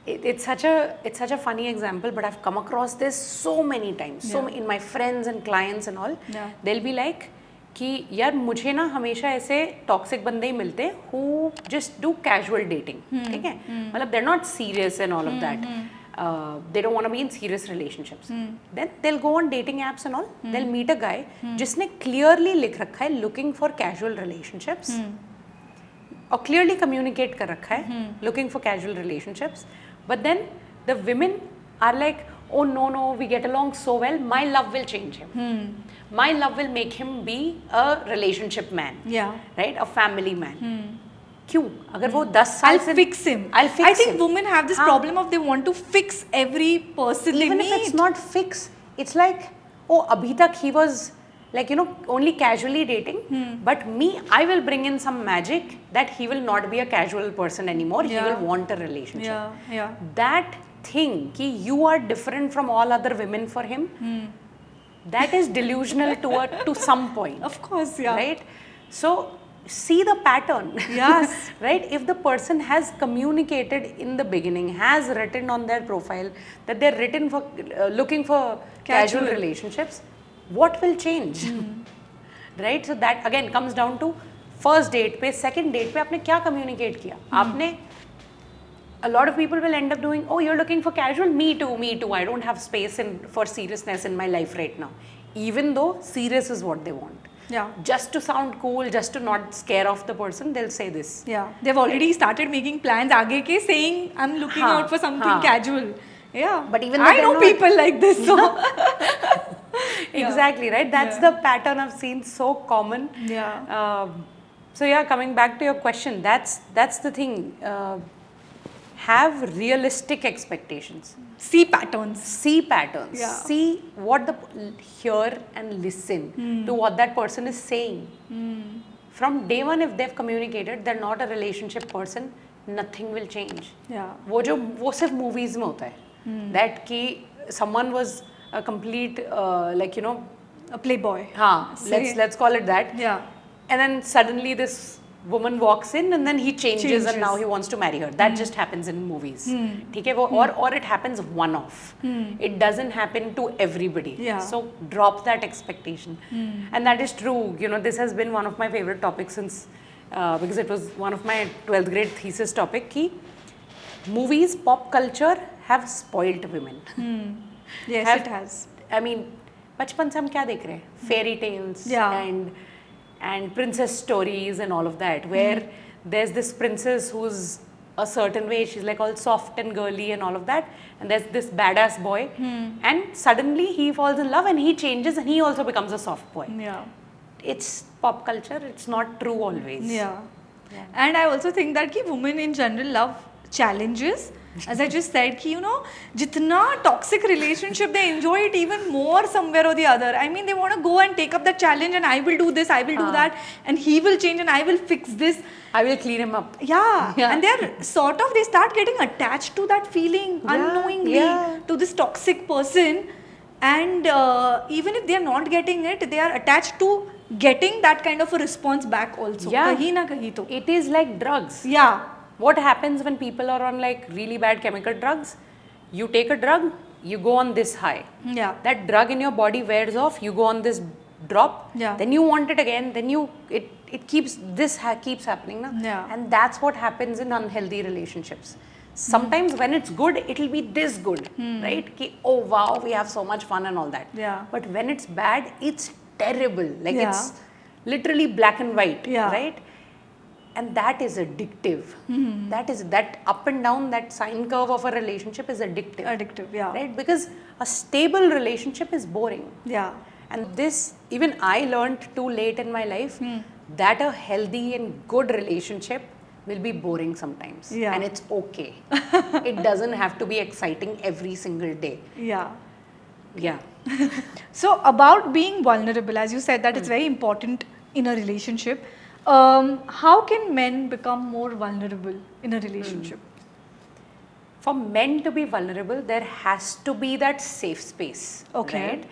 It's such a funny example, but I've come across this so many times. So in my friends and clients and all, Yeah. they'll be like कि यार मुझे ना हमेशा ऐसे toxic बंदे ही मिलते हैं who just do casual dating, ठीक है? मतलब they're not serious and all of that. They don't want to be in serious relationships. Then they'll go on dating apps and all. They'll meet a guy जिसने clearly लिख रखा है looking for casual relationships. और clearly communicate कर रखा है looking for casual relationships. But then the women are like, oh no, we get along so well, my love will change him. My love will make him be a relationship man. Yeah. Right? A family man. क्यों? अगर वो 10 साल I'll से fix him. I'll fix I think him. women have this हाँ. problem of they want to fix every person Even they if meet. it's not fixed, it's like, oh, अभी तक he was like, you know, only casually dating, but me, I will bring in some magic that he will not be a casual person anymore. Yeah. He will want a relationship. Yeah. That thing कि you are different from all other women for him, that is delusional to some point. Of course, yeah. Right? So see the pattern. Yes. Right? If the person has communicated in the beginning, has written on their profile that they're written for looking for casual relationships, what will change? Right? So that again comes down to first date पे, second date पे आपने क्या communicate किया? आपने a lot of people will end up doing, oh, you're looking for casual, me too, I don't have space for seriousness in my life right now, even though serious is what they want. Yeah. Just to sound cool, just to not scare off the person, they'll say this. Yeah. They've already started making plans आगे के, saying I'm looking हाँ, out for something हाँ. casual. Yeah. But even though I they're know not- people like this. So. Exactly, right? That's the pattern I've seen so common. Yeah. So yeah, coming back to your question, that's the thing. Have realistic expectations. See patterns. See patterns. Yeah. See what hear and listen to what that person is saying. From day one, if they've communicated, they're not a relationship person, nothing will change. Yeah. वो सिर्फ movies में होता है. That कि someone was a complete like, you know, A playboy. हाँ, Say- let's call it that. Yeah. And then suddenly this woman walks in and then he changes and now he wants to marry her. That just happens in movies. ठीक है वो or it happens one off. It doesn't happen to everybody. Yeah. So drop that expectation. And that is true. You know, this has been one of my favorite topics since because it was one of my 12th grade thesis topic कि movies, pop culture have spoiled women. Yes, it has. I mean, बचपन से हम क्या देख रहे हैं? Fairy tales Yeah. and princess stories and all of that, where there's this princess who's a certain way, she's like all soft and girly and all of that, and there's this badass boy, and suddenly he falls in love and he changes and he also becomes a soft boy. Yeah. It's pop culture, it's not true always. Yeah. And I also think that ki women in general love challenges. As I just said, ki, you know, jitna toxic relationship, they enjoy it even more somewhere or the other. I mean, they want to go and take up that challenge and I will do this, I will do that, and he will change and I will fix this. I will clean him up. Yeah. Yeah. And they're sort of, they start getting attached to that feeling unknowingly to this toxic person. And even if they're not getting it, they are attached to getting that kind of a response back also. Yeah. Kahin na kahin to. It is like drugs. Yeah. What happens when people are on like really bad chemical drugs? You take a drug, you go on this high. Yeah. That drug in your body wears off, you go on this drop, Yeah. then you want it again, then it keeps keeps happening. Na? Yeah. And that's what happens in unhealthy relationships. Sometimes when it's good, it'll be this good, right? Ki, oh wow, we have so much fun and all that. Yeah. But when it's bad, it's terrible. Like Yeah. it's literally black and white, Yeah. right? And that is addictive. That is that up and down, that sine curve of a relationship is addictive. Addictive, yeah. Right? Because a stable relationship is boring. Yeah. And this, even I learned too late in my life that a healthy and good relationship will be boring sometimes. Yeah. And it's okay. It doesn't have to be exciting every single day. Yeah. Yeah. So about being vulnerable, as you said, that it's very important in a relationship. How can men become more vulnerable in a relationship? For men to be vulnerable, there has to be that safe space. Okay. Right?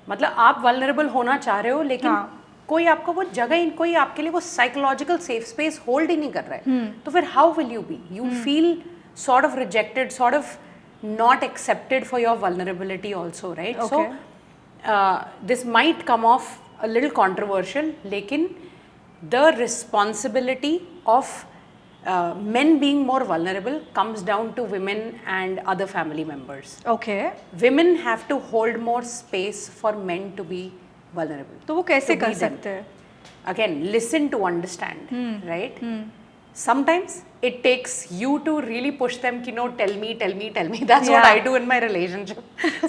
मतलब आप vulnerable होना चाह रहे हो, लेकिन कोई आपको वो जगह, कोई आपके लिए वो psychological safe space hold ही नहीं कर रहा है, तो फिर how will you be? You feel sort of rejected, sort of not accepted for your vulnerability also, right? Okay. So this might come off a little controversial, लेकिन the responsibility of men being more vulnerable comes down to women and other family members. Okay. Women have to hold more space for men to be vulnerable. तो वो कैसे To कर be them. सकते हैं? Again, listen to understand, right? Sometimes it takes you to really push them ki no, tell me. That's what Yeah. I do in my relationship.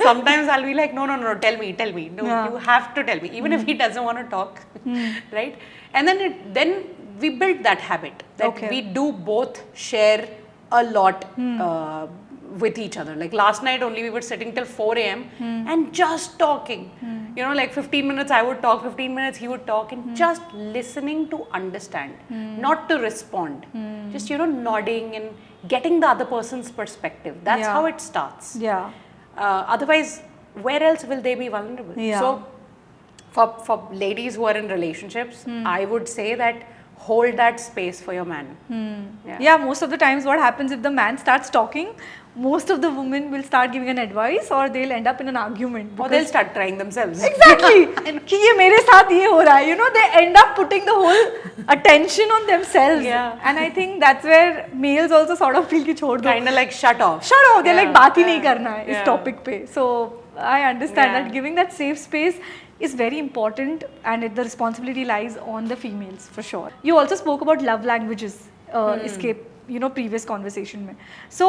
Sometimes I'll be like, no, tell me. No, Yeah. you have to tell me, even if he doesn't want to talk, right? And then we build that habit that Okay. we do both share a lot with each other. Like last night only, we were sitting till 4 a.m. and just talking. You know, like 15 minutes I would talk, 15 minutes he would talk, and just listening to understand, not to respond. Just, you know, nodding and getting the other person's perspective. That's Yeah. how it starts. Yeah. Otherwise, where else will they be vulnerable? Yeah. So, for ladies who are in relationships, I would say that hold that space for your man. Yeah, most of the times what happens if the man starts talking, most of the women will start giving an advice or they'll end up in an argument. Or they'll start trying themselves. Exactly. कि ये मेरे साथ ये हो रहा है, you know, they end up putting the whole attention on themselves. Yeah. And I think that's where males also sort of feel कि छोड़ दो. Kind of like shut off. Shut off. They're like Yeah, बात ही नहीं yeah, करना है इस yeah. topic पे. So I understand Yeah. that giving that safe space is very important, and the responsibility lies on the females for sure. You also spoke about love languages इसके previous conversation में. So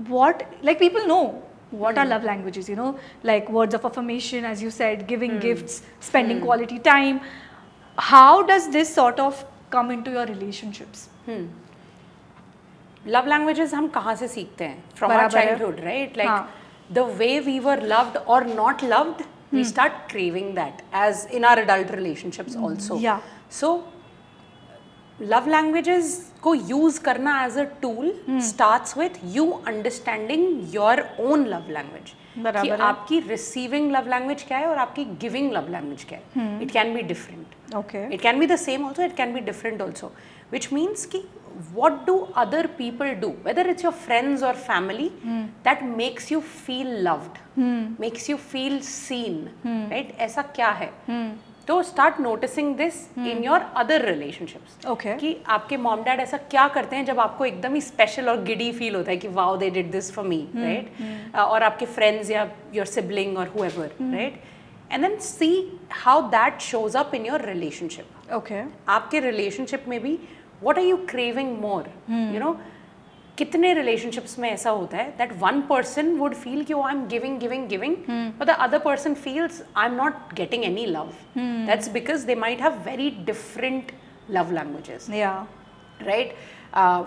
what, like, people know what are love languages, you know, like words of affirmation, as you said, giving gifts, spending quality time. How does this sort of come into your relationships? Love languages हम कहाँ से सीखते हैं? From our बराबर है. childhood, right? Like हाँ. the way we were loved or not loved, we start craving that as in our adult relationships also. Yeah. So love languages को use करना as a tool starts with you understanding your own love language. बराबर कि है. आपकी receiving love language क्या है और आपकी giving love language क्या है? It can be different. Okay. It can be the same also, it can be different also. Which means कि what do other people do, whether it's your friends or family, that makes you feel loved, makes you feel seen, right? ऐसा क्या है? तो start noticing this in your other relationships. Okay. कि आपके mom dad ऐसा क्या करते हैं जब आपको एकदम ही special और giddy feel होता है कि wow, they did this for me, right? और आपके friends या your sibling or whoever, right? And then see how that shows up in your relationship. Okay. आपके relationship में भी what are you craving more? You know, कितने relationships में ऐसा होता है that one person would feel कि oh, I'm giving, but the other person feels I'm not getting any love. That's because they might have very different love languages. Yeah. Right?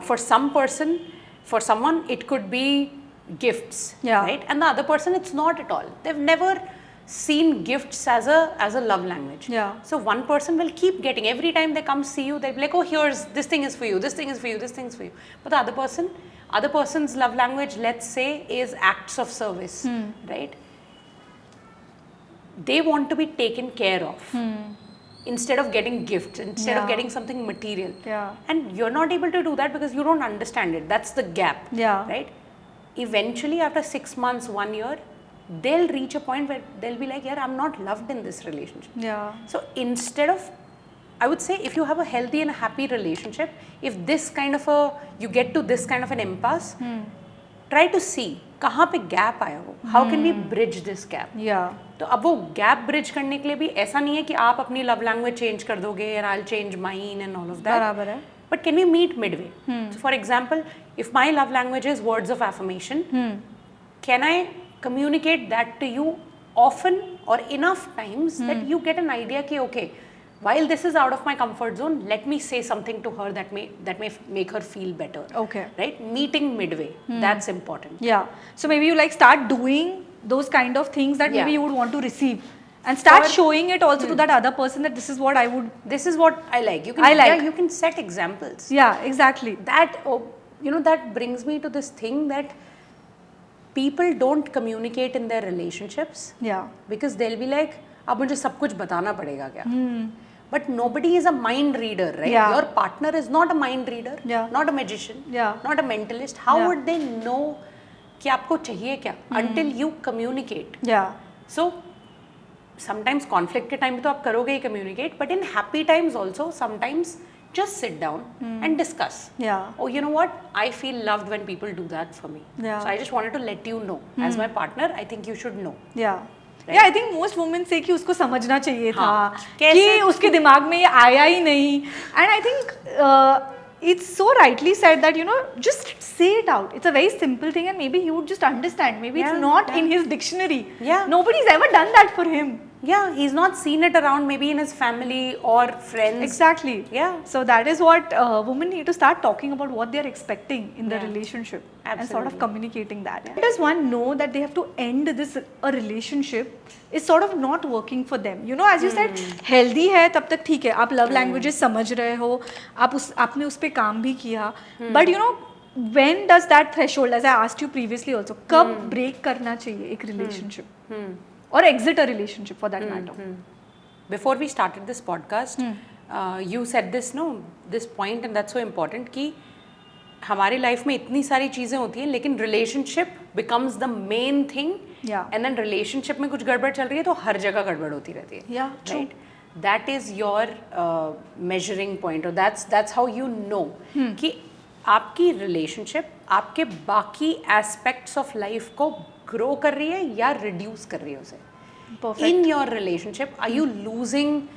For someone, it could be gifts. Yeah. Right? And the other person, it's not at all. They've never seen gifts as a love language. Yeah. So one person will keep getting, every time they come see you, they'll be like, oh, here's, this thing is for you, this thing is for you, this thing is for you. But the other person's love language, let's say, is acts of service. Right? They want to be taken care of. Instead of getting gifts, instead of Yeah. getting something material. Yeah. And you're not able to do that because you don't understand it. That's the gap. Yeah. Right? Eventually, after 6 months, 1 year, they'll reach a point where they'll be like, yeah, I'm not loved in this relationship. Yeah. So instead of, I would say, if you have a healthy and a happy relationship, if this kind of you get to this kind of an impasse, try to see, कहाँ पे gap आया हो? How can we bridge this gap? Yeah. तो अब वो gap bridge करने के लिए भी ऐसा नहीं है कि आप अपनी लव लैंग्वेज चेंज कर दोगे and I will change mine and all of that बराबर है. But can we meet midway so for example if my love language is words of affirmation can I communicate that to you often or enough times that you get an idea कि okay, while this is out of my comfort zone, let me say something to her that may make her feel better. Okay. Right? Meeting midway. That's important. Yeah. So maybe you like start doing those kind of things that maybe Yeah. you would want to receive, and start For- showing it also to that other person that this is what I would. This is what I like. You can, I like. Yeah, you can set examples. Yeah, exactly. That, that brings me to this thing that people don't communicate in their relationships Yeah. because they'll be like, अब मुझे सब कुछ बताना पड़ेगा क्या? But nobody is a mind reader, right? Yeah. Your partner is not a mind reader, Yeah. not a magician, Yeah. not a mentalist. How Yeah. would they know कि आपको चाहिए क्या? Until you communicate. Yeah. So sometimes conflict के time पे तो आप करोगे ही communicate, but in happy times also sometimes just sit down and discuss. Yeah. Oh, you know what? I feel loved when people do that for me. Yeah. So I just wanted to let you know. As my partner, I think you should know. Yeah. Right? Yeah, I think most women say कि उसको समझना चाहिए था, हाँ, कि कैसे? उसके दिमाग में ये आया ही नहीं. And I think it's so rightly said that, just say it out. It's a very simple thing and maybe he would just understand. Maybe Yeah, it's not yeah. in his dictionary. Yeah. Nobody's ever done that for him. Yeah, he's not seen it around maybe in his family or friends. Exactly. Yeah. So that is what women need to start talking about, what they're expecting in the Yeah. relationship and sort Absolutely. of communicating that. How does one know that they have to end a relationship is sort of not working for them? As you said, healthy है तब तक ठीक है, आप love languages समझ रहे हो, आपने उस पे काम भी किया, but when does that threshold, as I asked you previously also, कब break करना चाहिए एक relationship or exit a relationship for that matter? Before we started this podcast, you said this point, and that's so important कि हमारी life में इतनी सारी चीज़ें होती हैं, लेकिन relationship becomes the main thing. Yeah. And then relationship में कुछ गड़बड़ चल रही है तो हर जगह गड़बड़ होती रहती है. Yeah, true. Right? That is your measuring point, or that's how you know कि आपकी relationship आपके बाकी aspects of life को grow कर रही है या reduce कर रही है उसे. Perfect. In your relationship, are you losing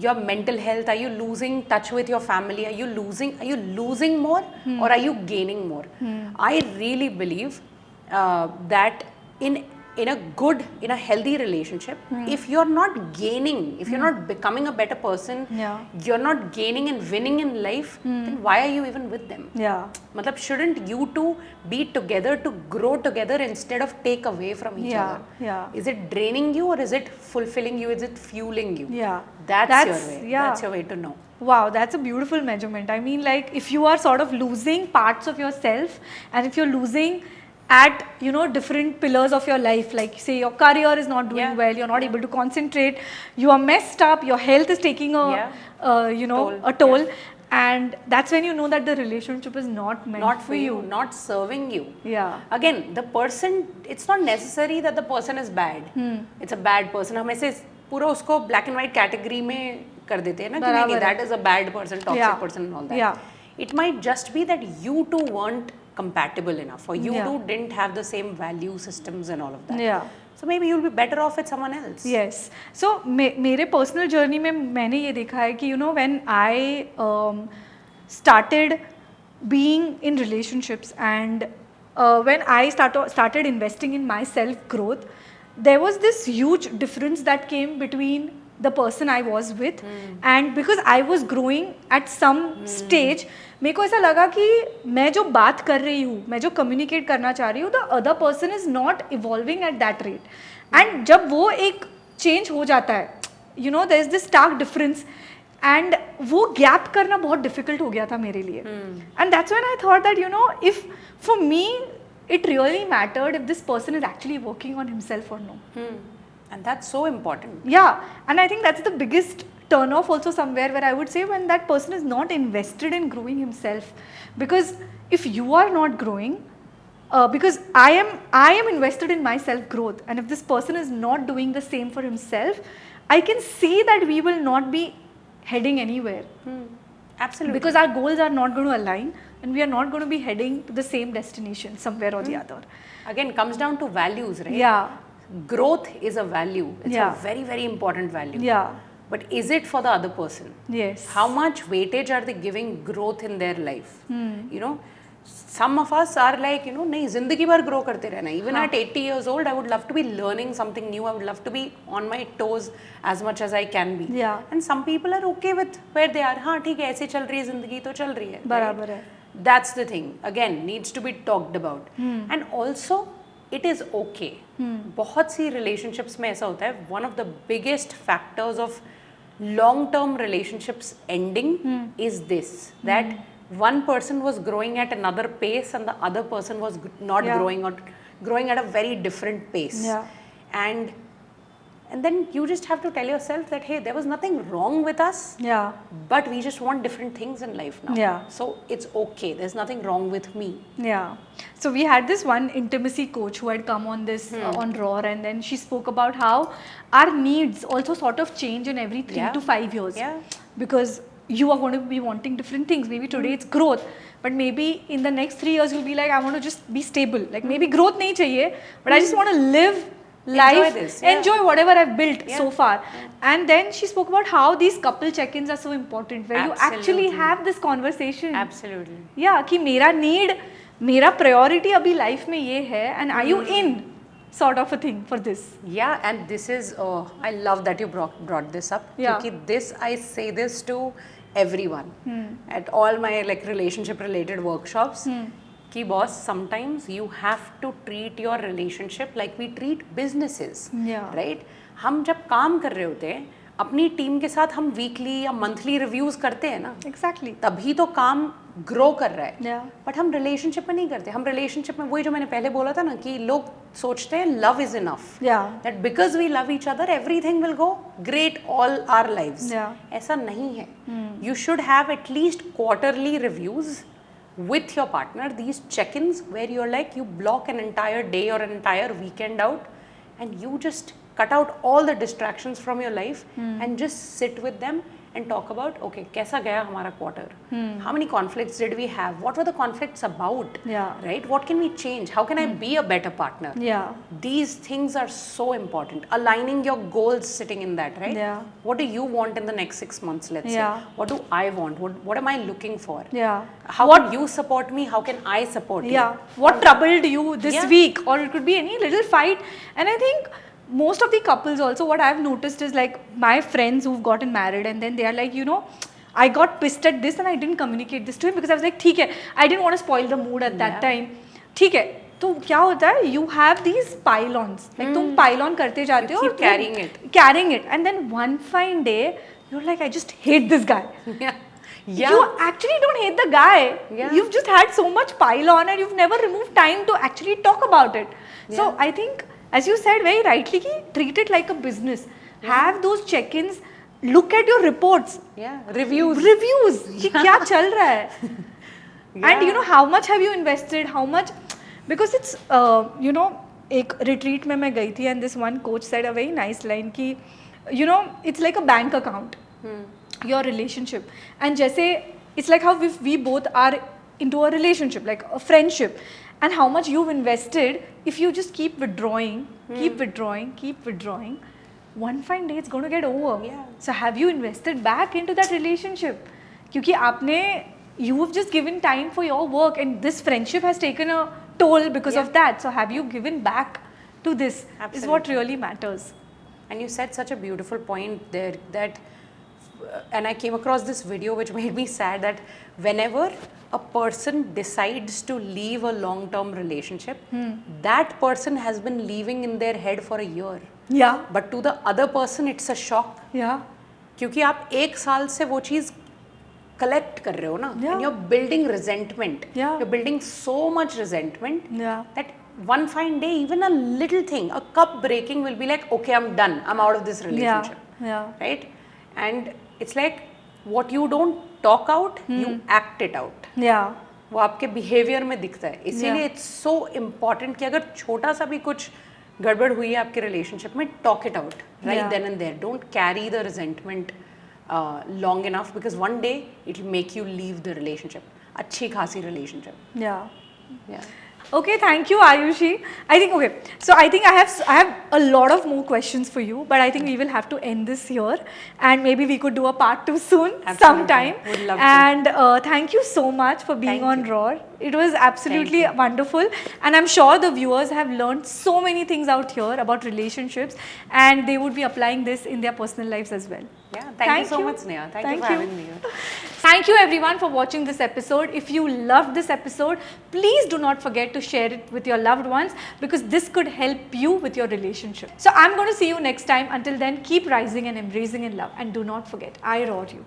your mental health? Are you losing touch with your family? Are you losing more or are you gaining more? I really believe that in a healthy relationship, if you're not gaining, if you're not becoming a better person, Yeah. you're not gaining and winning in life, then why are you even with them? Yeah. मतलब shouldn't you two be together to grow together instead of take away from each Yeah, other? yeah. Is it draining you or is it fulfilling you? Is it fueling you? Yeah. That's your way. Yeah. That's your way to know. Wow, that's a beautiful measurement. I mean, like, if you are sort of losing parts of yourself, and if you're losing at different pillars of your life, like say your career is not doing Yeah. well, you're not able to concentrate, you are messed up, your health is taking a Toll. a toll, and that's when you know that the relationship is not meant Not for you, not serving you. Yeah. Again, the person, it's not necessary that the person is bad. It's a bad person. हम ऐसे पूरा उसको black and white category में कर देते हैं ना कि नहीं, that is a bad person, toxic Yeah. person and all that. Yeah. It might just be that you two weren't compatible enough, or you Yeah. two didn't have the same value systems and all of that. Yeah. So maybe you'll be better off with someone else. Yes. So मेरे personal journey में मैंने ये देखा है कि when I started being in relationships and when I started investing in my self growth, there was this huge difference that came between the person I was with, and because I was growing at some stage, मेरे को ऐसा लगा कि मैं जो बात कर रही हूँ, मैं जो communicate करना चाह रही हूँ, the other person is not evolving at that rate. And जब वो एक change हो जाता है, there is this stark difference, and वो gap करना बहुत difficult हो गया था मेरे लिए. And that's when I thought that if for me it really mattered if this person is actually working on himself or no. And that's so important. Yeah, and I think that's the biggest turn off also somewhere, where I would say when that person is not invested in growing himself. Because if you are not growing, because I am invested in my self growth, and if this person is not doing the same for himself, I can see that we will not be heading anywhere. Absolutely. Because our goals are not going to align, and we are not going to be heading to the same destination somewhere or the other. Again, comes down to values, right? Yeah. Growth is a value. It's Yeah. a very, very important value. Yeah. But is it for the other person? Yes. How much weightage are they giving growth in their life? some of us are like, you know, नहीं जिंदगी भर grow करते रहना. Even at 80 years old, I would love to be learning something new. I would love to be on my toes as much as I can be. Yeah. And some people are okay with where they are. हाँ ठीक है, ऐसे चल रही है जिंदगी तो चल रही है. बराबर है. That's the thing. Again, needs to be talked about. And also, it is okay. बहुत सी relationships में ऐसा होता है. One of the biggest factors of long-term relationships ending is this, that one person was growing at another pace and the other person was not growing, or growing at a very different pace. Yeah. And then you just have to tell yourself that, hey, there was nothing wrong with us, Yeah. but we just want different things in life now. Yeah. So it's okay. There's nothing wrong with me. Yeah. So we had this one intimacy coach who had come on this on Roar, and then she spoke about how our needs also sort of change in every 3 to 5 years. Yeah. Because you are going to be wanting different things. Maybe today it's growth, but maybe in the next 3 years you'll be like, I want to just be stable. Like maybe growth nahi chahiye, but I just want to live life, enjoy whatever I've built so far. And then she spoke about how these couple check-ins are so important, where you actually have this conversation. Absolutely. Yeah, कि मेरा need, मेरा priority अभी life में ये है, and are you in sort of a thing for this? Yeah, and this is, I love that you brought this up. Yeah. Because this, I say this to everyone at all my like relationship related workshops. Ki boss, sometimes you have to treat your relationship like we treat businesses. Yeah. Right? हम जब काम कर रहे होते हैं अपनी team के साथ, हम वीकली या मंथली रिव्यूज करते हैं ना, Exactly. तभी तो काम ग्रो कर रहा है. Yeah. बट हम रिलेशनशिप में नहीं करते. हम रिलेशनशिप में वही जो मैंने पहले बोला था ना, कि लोग सोचते हैं love is enough, Yeah. that because we love each other everything will go great all our lives. Yeah. ऐसा नहीं है. You should have at least quarterly reviews with your partner, these check-ins where you're like, you block an entire day or an entire weekend out and you just cut out all the distractions from your life and just sit with them and talk about, okay, कैसा गया हमारा quarter? How many conflicts did we have? What were the conflicts about? Yeah. Right? What can we change? How can I be a better partner? Yeah. These things are so important. Aligning your goals sitting in that, right? Yeah. What do you want in the next 6 months, let's Yeah. say? What do I want? What am I looking for? Yeah. How can you support me? How can I support you? Yeah. What troubled you this Yeah. week? Or it could be any little fight. And I think most of the couples also, what I've noticed is like my friends who've gotten married and then they are like, you know, I got pissed at this and I didn't communicate this to him because I was like, ठीक है, I didn't want to spoil the mood at that time. ठीक है, तो क्या होता है, you have these pile-ons. Like तुम pile-on करते जाते हो keep carrying it. And then one fine day, you're like, I just hate this guy. Yeah. Yeah. You actually don't hate the guy. Yeah. You've just had so much pile on and you've never removed time to actually talk about it. So I think, as you said very rightly, treat it like a business. Have those check-ins. Look at your reports. Yeah. Reviews. कि क्या चल रहा है. And you know, how much have you invested? How much? Because it's, you know, एक retreat में मैं गई थी and this one coach said a very nice line कि, you know, it's like a bank account. Your relationship. And जैसे, it's like how we both are into a relationship, like a friendship. And how much you've invested, if you just keep withdrawing, one fine day it's going to get over. Yeah. So have you invested back into that relationship? क्योंकि आपने, you've just given time for your work and this friendship has taken a toll because of that. So have you given back to this? Is what really matters. And you said such a beautiful point there that, and I came across this video which made me sad, that whenever a person decides to leave a long-term relationship, that person has been living in their head for a year. Yeah. But to the other person, it's a shock. Yeah. क्योंकि आप 1 साल से वो चीज़ collect कर रहे हो ना, and you're building resentment. Yeah. You're building so much resentment that one fine day, even a little thing, a cup breaking will be like, okay, I'm done. I'm out of this relationship. Yeah. Right? And it's like, what you don't talk out, you act it out. Yeah. वो आपके behaviour में दिखता है. इसीलिए it's so important कि अगर छोटा सा भी कुछ गड़बड़ हुई है आपके रिलेशनशिप में, talk it out right then and there. Don't carry the resentment long enough because one day it will make you leave the relationship. अच्छी खासी relationship. Yeah. Okay, thank you, Ayushi. I think, okay, so I think I have a lot of more questions for you, but I think we will have to end this here, and maybe we could do a part 2 soon. Absolutely. Sometime. Would love to. And thank you so much for being on Roar. It was absolutely wonderful, and I'm sure the viewers have learned so many things out here about relationships, and they would be applying this in their personal lives as well. Yeah, thank you so much, Sneha. Thank you for having me here. Thank you everyone for watching this episode. If you loved this episode, please do not forget to share it with your loved ones, because this could help you with your relationship. So I'm going to see you next time. Until then, keep rising and embracing in love, and do not forget, I roar you.